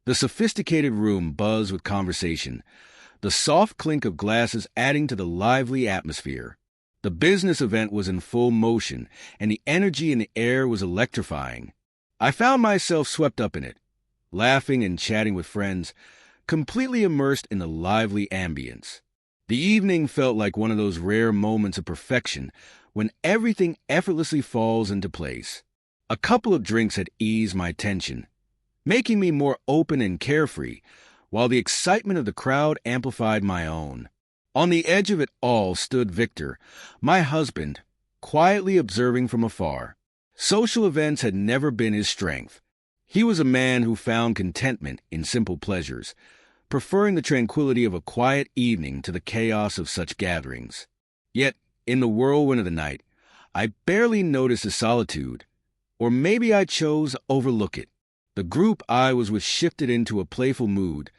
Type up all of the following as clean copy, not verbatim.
The sophisticated room buzzed with conversation, the soft clink of glasses adding to the lively atmosphere. The business event was in full motion, and the energy in the air was electrifying. I found myself swept up in it, laughing and chatting with friends, completely immersed in the lively ambience. The evening felt like one of those rare moments of perfection when everything effortlessly falls into place. A couple of drinks had eased my tension, making me more open and carefree, while the excitement of the crowd amplified my own. On the edge of it all stood Victor, my husband, quietly observing from afar. Social events had never been his strength. He was a man who found contentment in simple pleasures, preferring the tranquility of a quiet evening to the chaos of such gatherings. Yet, in the whirlwind of the night, I barely noticed his solitude, or maybe I chose to overlook it. The group I was with shifted into a playful mood,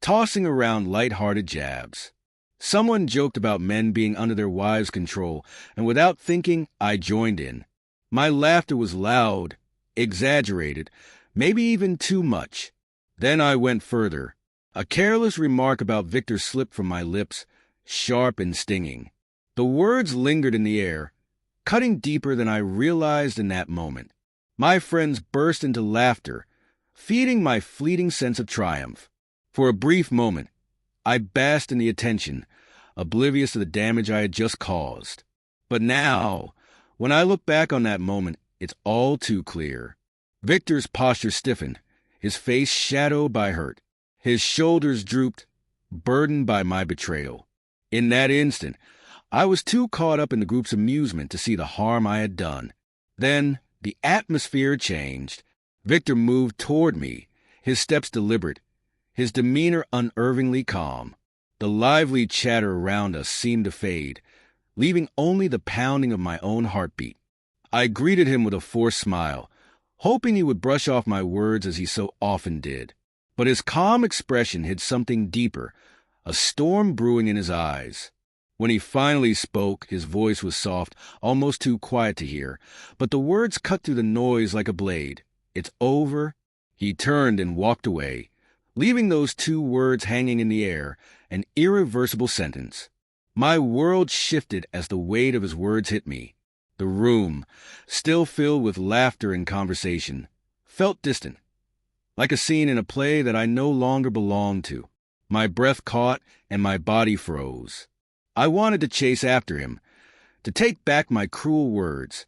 tossing around light-hearted jabs. Someone joked about men being under their wives' control, and without thinking, I joined in. My laughter was loud, exaggerated, maybe even too much. Then I went further. A careless remark about Victor slipped from my lips, sharp and stinging. The words lingered in the air, cutting deeper than I realized in that moment. My friends burst into laughter, feeding my fleeting sense of triumph. For a brief moment, I basked in the attention, oblivious to the damage I had just caused. But now, when I look back on that moment, it's all too clear. Victor's posture stiffened, his face shadowed by hurt. His shoulders drooped, burdened by my betrayal. In that instant, I was too caught up in the group's amusement to see the harm I had done. Then, the atmosphere changed. Victor moved toward me, his steps deliberate, his demeanor unervingly calm. The lively chatter around us seemed to fade, leaving only the pounding of my own heartbeat. I greeted him with a forced smile, hoping he would brush off my words as he so often did. But his calm expression hid something deeper, a storm brewing in his eyes. When he finally spoke, his voice was soft, almost too quiet to hear, but the words cut through the noise like a blade. "It's over." He turned and walked away, leaving those two words hanging in the air, an irreversible sentence. My world shifted as the weight of his words hit me. The room, still filled with laughter and conversation, felt distant, like a scene in a play that I no longer belonged to. My breath caught and my body froze. I wanted to chase after him, to take back my cruel words,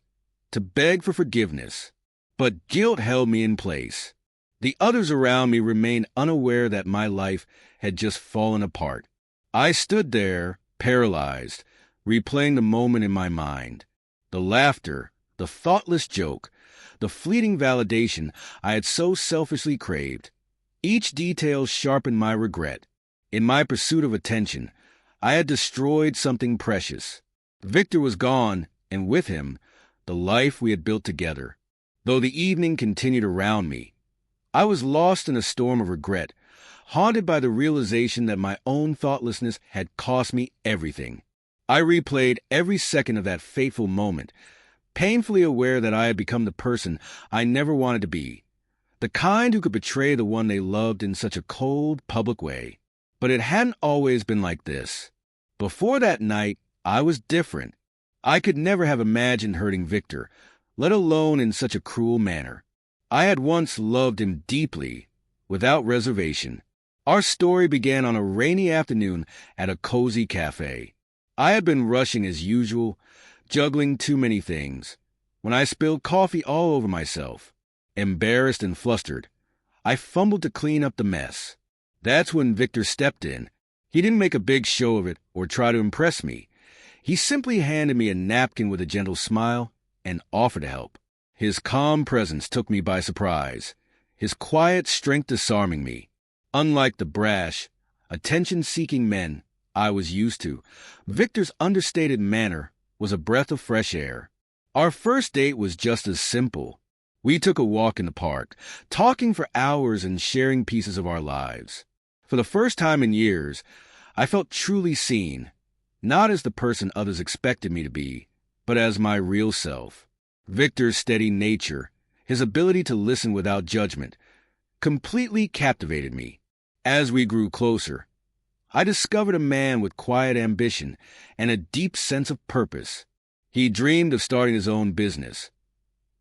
to beg for forgiveness, but guilt held me in place. The others around me remained unaware that my life had just fallen apart. I stood there, paralyzed, replaying the moment in my mind. The laughter, the thoughtless joke, the fleeting validation I had so selfishly craved. Each detail sharpened my regret. In my pursuit of attention, I had destroyed something precious. Victor was gone, and with him, the life we had built together. Though the evening continued around me, I was lost in a storm of regret, haunted by the realization that my own thoughtlessness had cost me everything. I replayed every second of that fateful moment, painfully aware that I had become the person I never wanted to be, the kind who could betray the one they loved in such a cold, public way. But it hadn't always been like this. Before that night, I was different. I could never have imagined hurting Victor, let alone in such a cruel manner. I had once loved him deeply, without reservation. Our story began on a rainy afternoon at a cozy cafe. I had been rushing as usual, juggling too many things, when I spilled coffee all over myself. Embarrassed and flustered, I fumbled to clean up the mess. That's when Victor stepped in. He didn't make a big show of it or try to impress me. He simply handed me a napkin with a gentle smile and offered to help. His calm presence took me by surprise, his quiet strength disarming me. Unlike the brash, attention-seeking men I was used to, Victor's understated manner was a breath of fresh air. Our first date was just as simple. We took a walk in the park, talking for hours and sharing pieces of our lives. For the first time in years, I felt truly seen, not as the person others expected me to be, but as my real self. Victor's steady nature, his ability to listen without judgment, completely captivated me. As we grew closer, I discovered a man with quiet ambition and a deep sense of purpose. He dreamed of starting his own business,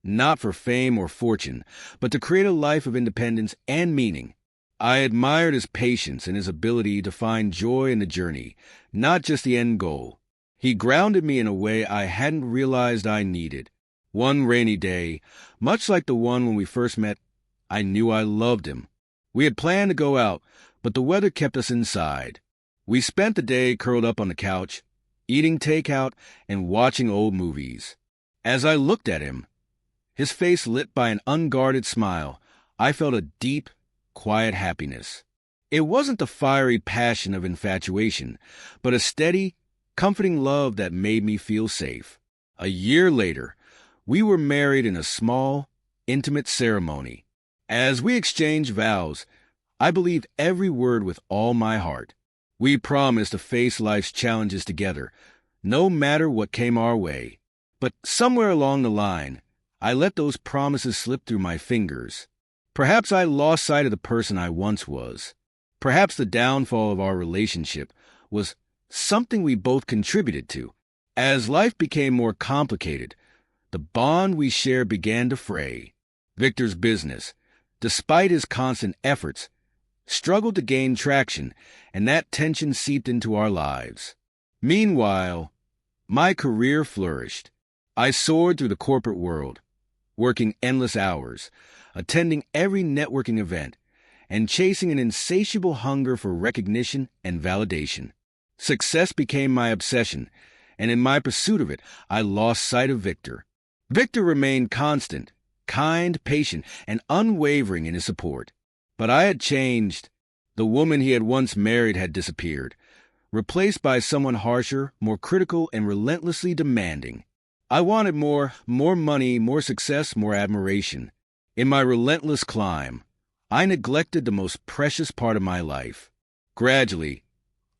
not for fame or fortune, but to create a life of independence and meaning. I admired his patience and his ability to find joy in the journey, not just the end goal. He grounded me in a way I hadn't realized I needed. One rainy day, much like the one when we first met, I knew I loved him. We had planned to go out, but the weather kept us inside. We spent the day curled up on the couch, eating takeout and watching old movies. As I looked at him, his face lit by an unguarded smile, I felt a deep, quiet happiness. It wasn't the fiery passion of infatuation, but a steady, comforting love that made me feel safe. A year later, we were married in a small, intimate ceremony. As we exchanged vows, I believed every word with all my heart. We promised to face life's challenges together, no matter what came our way. But somewhere along the line, I let those promises slip through my fingers. Perhaps I lost sight of the person I once was. Perhaps the downfall of our relationship was something we both contributed to. As life became more complicated, the bond we shared began to fray. Victor's business, despite his constant efforts, struggled to gain traction, and that tension seeped into our lives. Meanwhile, my career flourished. I soared through the corporate world, working endless hours, attending every networking event, and chasing an insatiable hunger for recognition and validation. Success became my obsession, and in my pursuit of it, I lost sight of Victor. Victor remained constant, kind, patient, and unwavering in his support. But I had changed. The woman he had once married had disappeared, replaced by someone harsher, more critical, and relentlessly demanding. I wanted more money, more success, more admiration. In my relentless climb, I neglected the most precious part of my life. Gradually,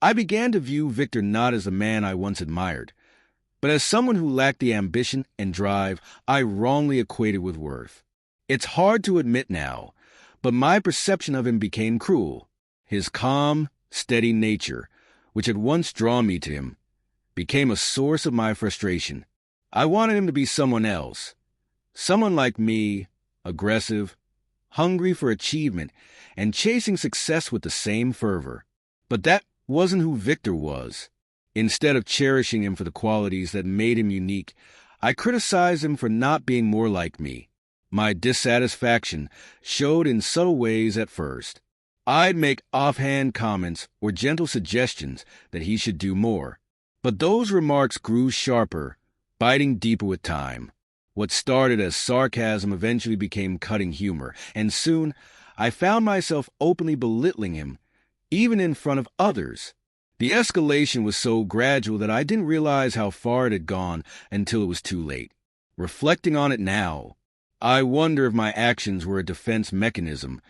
I began to view Victor not as the man I once admired, but as someone who lacked the ambition and drive I wrongly equated with worth. It's hard to admit now, but my perception of him became cruel. His calm, steady nature, which had once drawn me to him, became a source of my frustration. I wanted him to be someone else, someone like me, aggressive, hungry for achievement, and chasing success with the same fervor. But that wasn't who Victor was. Instead of cherishing him for the qualities that made him unique, I criticized him for not being more like me. My dissatisfaction showed in subtle ways at first. I'd make offhand comments or gentle suggestions that he should do more. But those remarks grew sharper, biting deeper with time. What started as sarcasm eventually became cutting humor, and soon I found myself openly belittling him, even in front of others. The escalation was so gradual that I didn't realize how far it had gone until it was too late. Reflecting on it now, I wonder if my actions were a defense mechanism,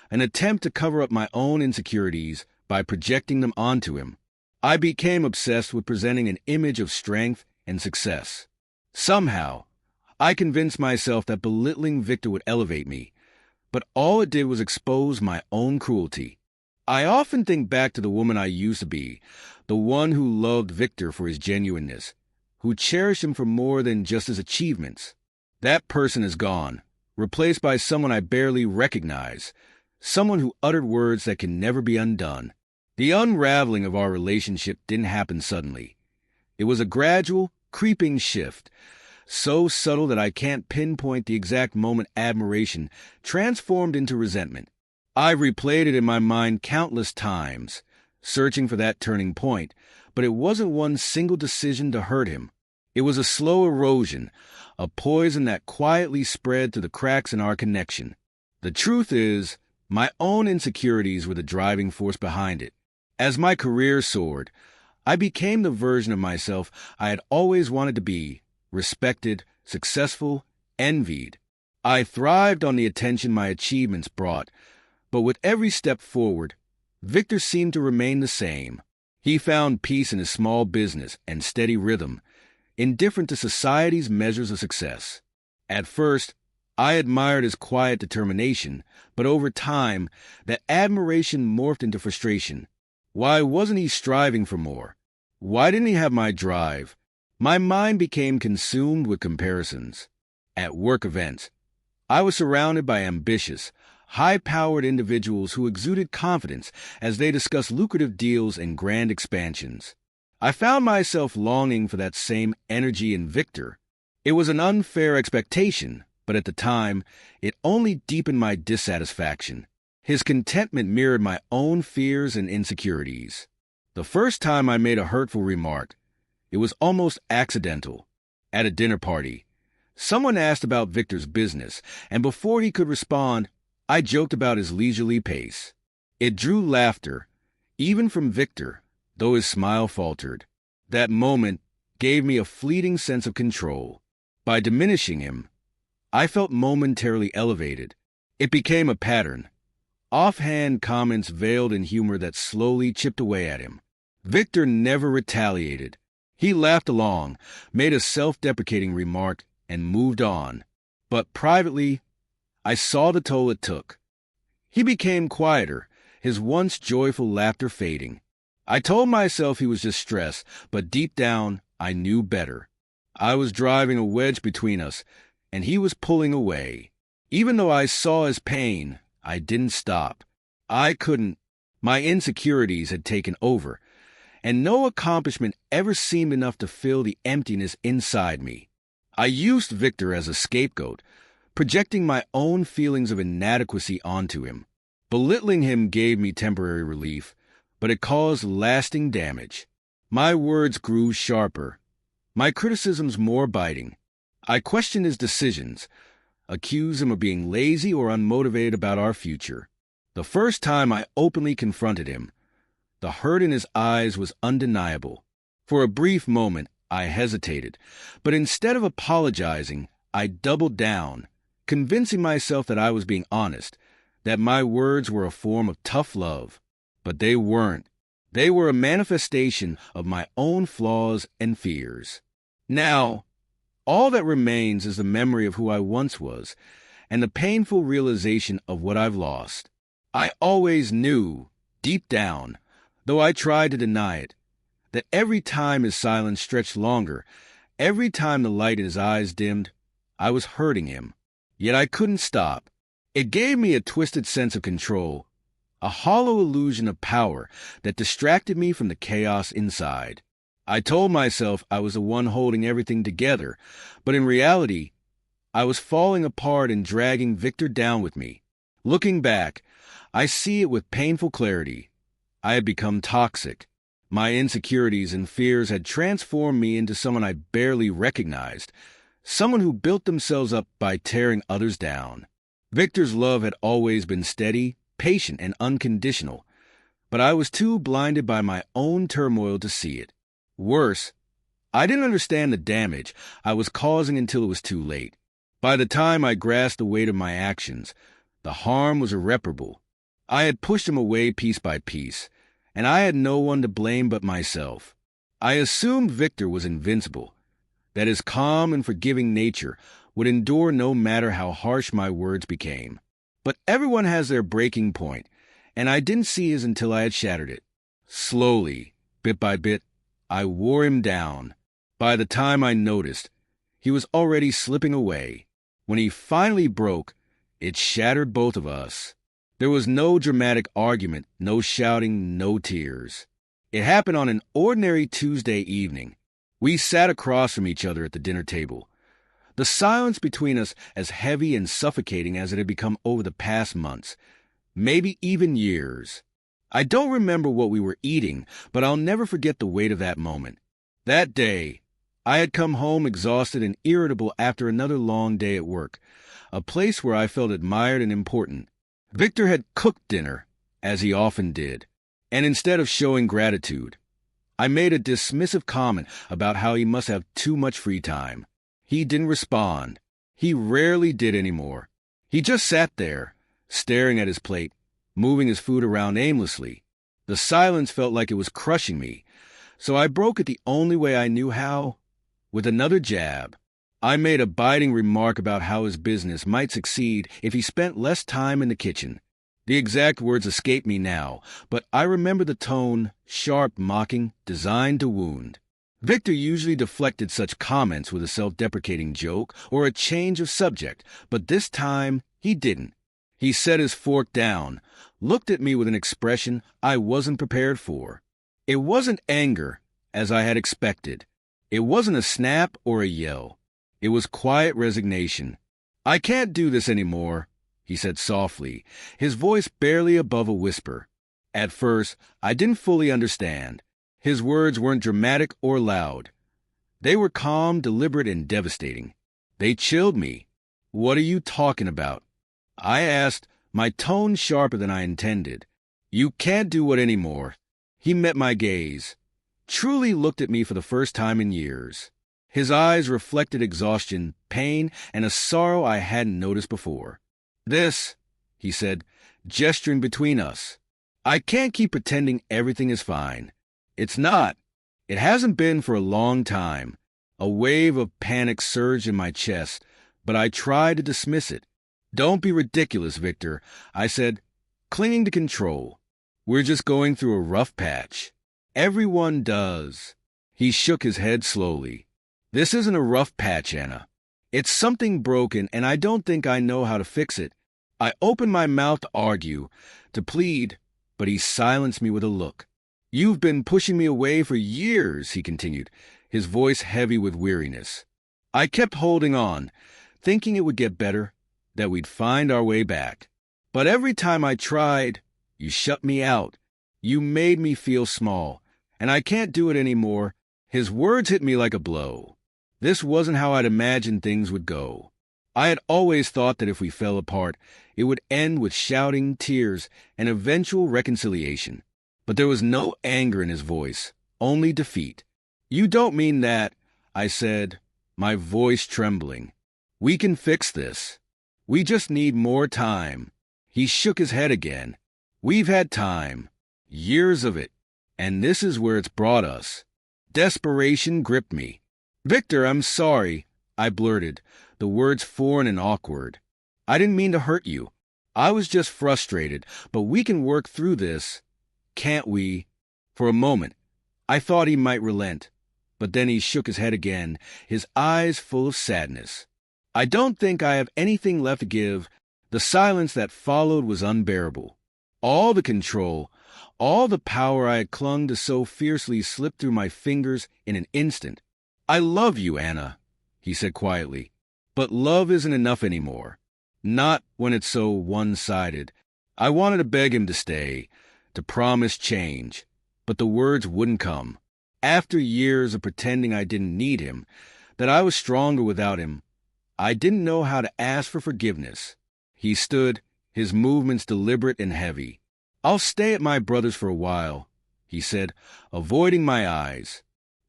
an attempt to cover up my own insecurities by projecting them onto him. I became obsessed with presenting an image of strength and success. Somehow, I convinced myself that belittling Victor would elevate me, but all it did was expose my own cruelty. I often think back to the woman I used to be, the one who loved Victor for his genuineness, who cherished him for more than just his achievements. That person is gone, replaced by someone I barely recognize, someone who uttered words that can never be undone. The unraveling of our relationship didn't happen suddenly. It was a gradual, creeping shift, so subtle that I can't pinpoint the exact moment admiration transformed into resentment. I've replayed it in my mind countless times, searching for that turning point, but it wasn't one single decision to hurt him. It was a slow erosion, a poison that quietly spread through the cracks in our connection. The truth is, my own insecurities were the driving force behind it. As my career soared, I became the version of myself I had always wanted to be, respected, successful, envied. I thrived on the attention my achievements brought, but with every step forward, Victor seemed to remain the same. He found peace in his small business and steady rhythm, indifferent to society's measures of success. At first, I admired his quiet determination, but over time, that admiration morphed into frustration. Why wasn't he striving for more? Why didn't he have my drive? My mind became consumed with comparisons. At work events, I was surrounded by ambitious, high-powered individuals who exuded confidence as they discussed lucrative deals and grand expansions. I found myself longing for that same energy in Victor. It was an unfair expectation, but at the time, it only deepened my dissatisfaction. His contentment mirrored my own fears and insecurities. The first time I made a hurtful remark, it was almost accidental. At a dinner party, someone asked about Victor's business, and before he could respond, I joked about his leisurely pace. It drew laughter, even from Victor, though his smile faltered. That moment gave me a fleeting sense of control. By diminishing him, I felt momentarily elevated. It became a pattern. Offhand comments veiled in humor that slowly chipped away at him. Victor never retaliated. He laughed along, made a self-deprecating remark, and moved on. But privately, I saw the toll it took. He became quieter, his once joyful laughter fading. I told myself he was just stressed, but deep down, I knew better. I was driving a wedge between us, and he was pulling away. Even though I saw his pain, I didn't stop. I couldn't. My insecurities had taken over, and no accomplishment ever seemed enough to fill the emptiness inside me. I used Victor as a scapegoat, projecting my own feelings of inadequacy onto him. Belittling him gave me temporary relief, but it caused lasting damage. My words grew sharper, my criticisms more biting. I questioned his decisions, accused him of being lazy or unmotivated about our future. The first time I openly confronted him, the hurt in his eyes was undeniable. For a brief moment, I hesitated, but instead of apologizing, I doubled down, convincing myself that I was being honest, that my words were a form of tough love. But they weren't. They were a manifestation of my own flaws and fears. Now, all that remains is the memory of who I once was, and the painful realization of what I've lost. I always knew, deep down, though I tried to deny it, that every time his silence stretched longer, every time the light in his eyes dimmed, I was hurting him. Yet I couldn't stop. It gave me a twisted sense of control, a hollow illusion of power that distracted me from the chaos inside. I told myself I was the one holding everything together, but in reality, I was falling apart and dragging Victor down with me. Looking back, I see it with painful clarity. I had become toxic. My insecurities and fears had transformed me into someone I barely recognized, someone who built themselves up by tearing others down. Victor's love had always been steady, patient, and unconditional, but I was too blinded by my own turmoil to see it. Worse, I didn't understand the damage I was causing until it was too late. By the time I grasped the weight of my actions, the harm was irreparable. I had pushed him away piece by piece, and I had no one to blame but myself. I assumed Victor was invincible, that his calm and forgiving nature would endure no matter how harsh my words became. But everyone has their breaking point, and I didn't see his until I had shattered it. Slowly, bit by bit, I wore him down. By the time I noticed, he was already slipping away. When he finally broke, it shattered both of us. There was no dramatic argument, no shouting, no tears. It happened on an ordinary Tuesday evening. We sat across from each other at the dinner table, the silence between us as heavy and suffocating as it had become over the past months, maybe even years. I don't remember what we were eating, but I'll never forget the weight of that moment. That day, I had come home exhausted and irritable after another long day at work, a place where I felt admired and important. Victor had cooked dinner, as he often did, and instead of showing gratitude, I made a dismissive comment about how he must have too much free time. He didn't respond. He rarely did anymore. He just sat there, staring at his plate, moving his food around aimlessly. The silence felt like it was crushing me, so I broke it the only way I knew how, with another jab. I made a biting remark about how his business might succeed if he spent less time in the kitchen. The exact words escape me now, but I remember the tone, sharp, mocking, designed to wound. Victor usually deflected such comments with a self-deprecating joke or a change of subject, but this time he didn't. He set his fork down, looked at me with an expression I wasn't prepared for. It wasn't anger, as I had expected. It wasn't a snap or a yell. It was quiet resignation. "I can't do this anymore," he said softly, his voice barely above a whisper. At first, I didn't fully understand. His words weren't dramatic or loud. They were calm, deliberate, and devastating. They chilled me. "What are you talking about?" I asked, my tone sharper than I intended. "You can't do it anymore." He met my gaze, truly looked at me for the first time in years. His eyes reflected exhaustion, pain, and a sorrow I hadn't noticed before. "This," he said, gesturing between us. "I can't keep pretending everything is fine. It's not. It hasn't been for a long time." A wave of panic surged in my chest, but I tried to dismiss it. "Don't be ridiculous, Victor," I said, clinging to control. "We're just going through a rough patch. Everyone does." He shook his head slowly. "This isn't a rough patch, Anna. It's something broken, and I don't think I know how to fix it." I opened my mouth to argue, to plead, but he silenced me with a look. "You've been pushing me away for years," he continued, his voice heavy with weariness. I kept holding on, thinking it would get better, that we'd find our way back. But every time I tried, you shut me out. You made me feel small, and I can't do it anymore. His words hit me like a blow. This wasn't how I'd imagined things would go. I had always thought that if we fell apart, it would end with shouting, tears, and eventual reconciliation. But there was no anger in his voice, only defeat. "You don't mean that," I said, my voice trembling. "We can fix this. We just need more time." He shook his head again. "We've had time, years of it, and this is where it's brought us." Desperation gripped me. "Victor, I'm sorry," I blurted, the words foreign and awkward. "I didn't mean to hurt you. I was just frustrated, but we can work through this, can't we?" For a moment, I thought he might relent, but then he shook his head again, his eyes full of sadness. "I don't think I have anything left to give." The silence that followed was unbearable. All the control, all the power I had clung to so fiercely slipped through my fingers in an instant. "I love you, Anna," he said quietly, "but love isn't enough anymore. Not when it's so one-sided." I wanted to beg him to stay, to promise change, but the words wouldn't come. After years of pretending I didn't need him, that I was stronger without him, I didn't know how to ask for forgiveness. He stood, his movements deliberate and heavy. "I'll stay at my brother's for a while," he said, avoiding my eyes.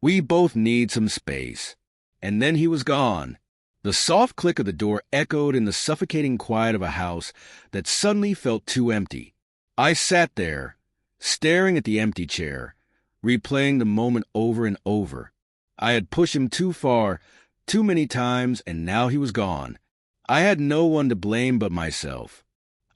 "We both need some space." And then he was gone. The soft click of the door echoed in the suffocating quiet of a house that suddenly felt too empty. I sat there, staring at the empty chair, replaying the moment over and over. I had pushed him too far, too many times, and now he was gone. I had no one to blame but myself.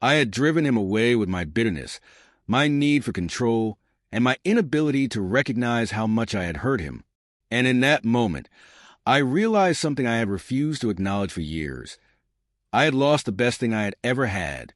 I had driven him away with my bitterness, my need for control, and my inability to recognize how much I had hurt him. And in that moment, I realized something I had refused to acknowledge for years. I had lost the best thing I had ever had.